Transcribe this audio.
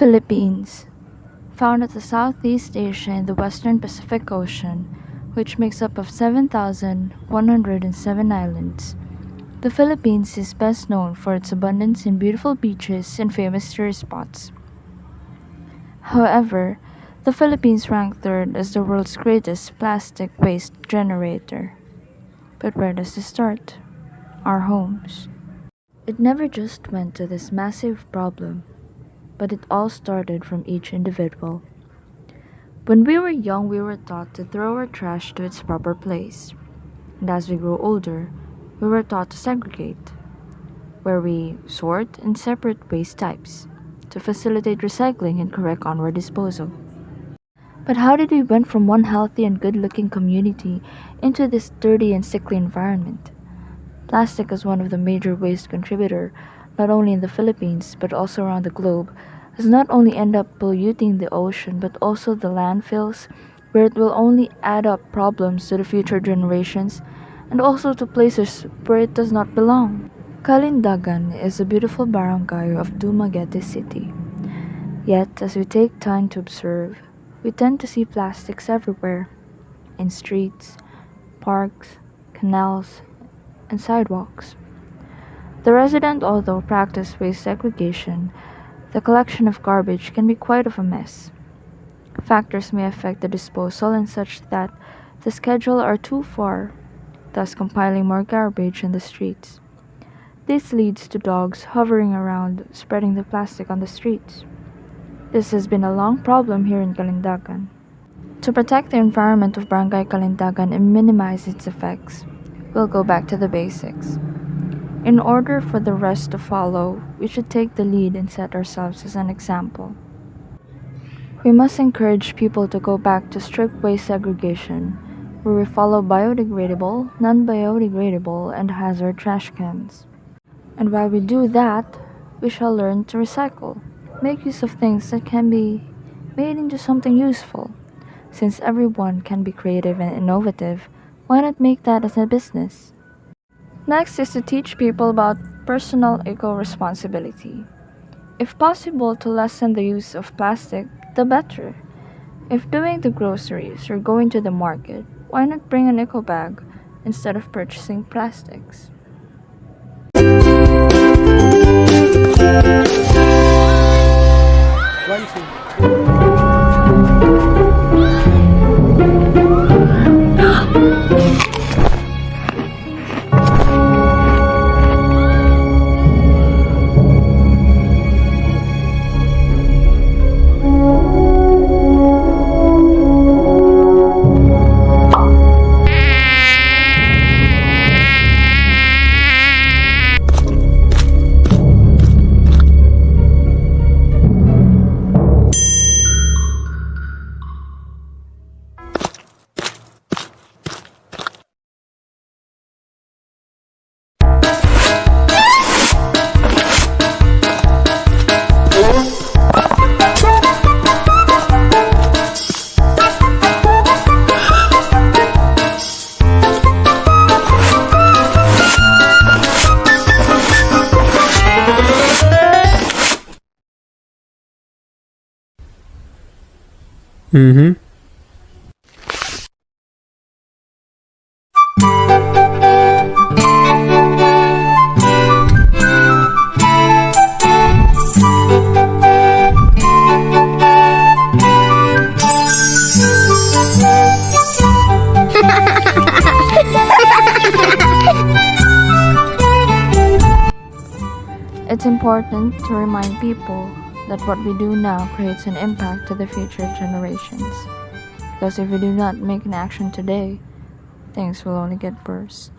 Philippines, found at the Southeast Asia and the Western Pacific Ocean, which makes up of 7,107 islands. The Philippines is best known for its abundance in beautiful beaches and famous tourist spots. However, the Philippines ranked third as the world's greatest plastic waste generator. But where does this start? Our homes. It never just went to this massive problem, but it all started from each individual. When we were young, we were taught to throw our trash to its proper place. And as we grew older, we were taught to segregate, where we sort and separate waste types to facilitate recycling and correct onward disposal. But how did we went from one healthy and good-looking community into this dirty and sickly environment? Plastic is one of the major waste contributor, not only in the Philippines but also around the globe, as not only end up polluting the ocean but also the landfills, where it will only add up problems to the future generations and also to places where it does not belong. Kalindagan is a beautiful barangay of Dumaguete City. Yet, as we take time to observe, we tend to see plastics everywhere, in streets, parks, canals, and sidewalks. The resident although practice waste segregation, the collection of garbage can be quite of a mess. Factors may affect the disposal and such that the schedule are too far, thus compiling more garbage in the streets. This leads to dogs hovering around, spreading the plastic on the streets. This has been a long problem here in Kalindagan. To protect the environment of Barangay Kalindagan and minimize its effects, we'll go back to the basics. In order for the rest to follow, we should take the lead and set ourselves as an example. We must encourage people to go back to strict waste segregation, where we follow biodegradable, non-biodegradable, and hazard trash cans. And while we do that, we shall learn to recycle, make use of things that can be made into something useful. Since everyone can be creative and innovative, why not make that as a business? Next is to teach people about personal eco-responsibility. If possible, to lessen the use of plastic, the better. If doing the groceries or going to the market, why not bring an eco bag instead of purchasing plastics? Mm-hmm. It's important to remind people that what we do now creates an impact to the future generations. Because if we do not make an action today, things will only get worse.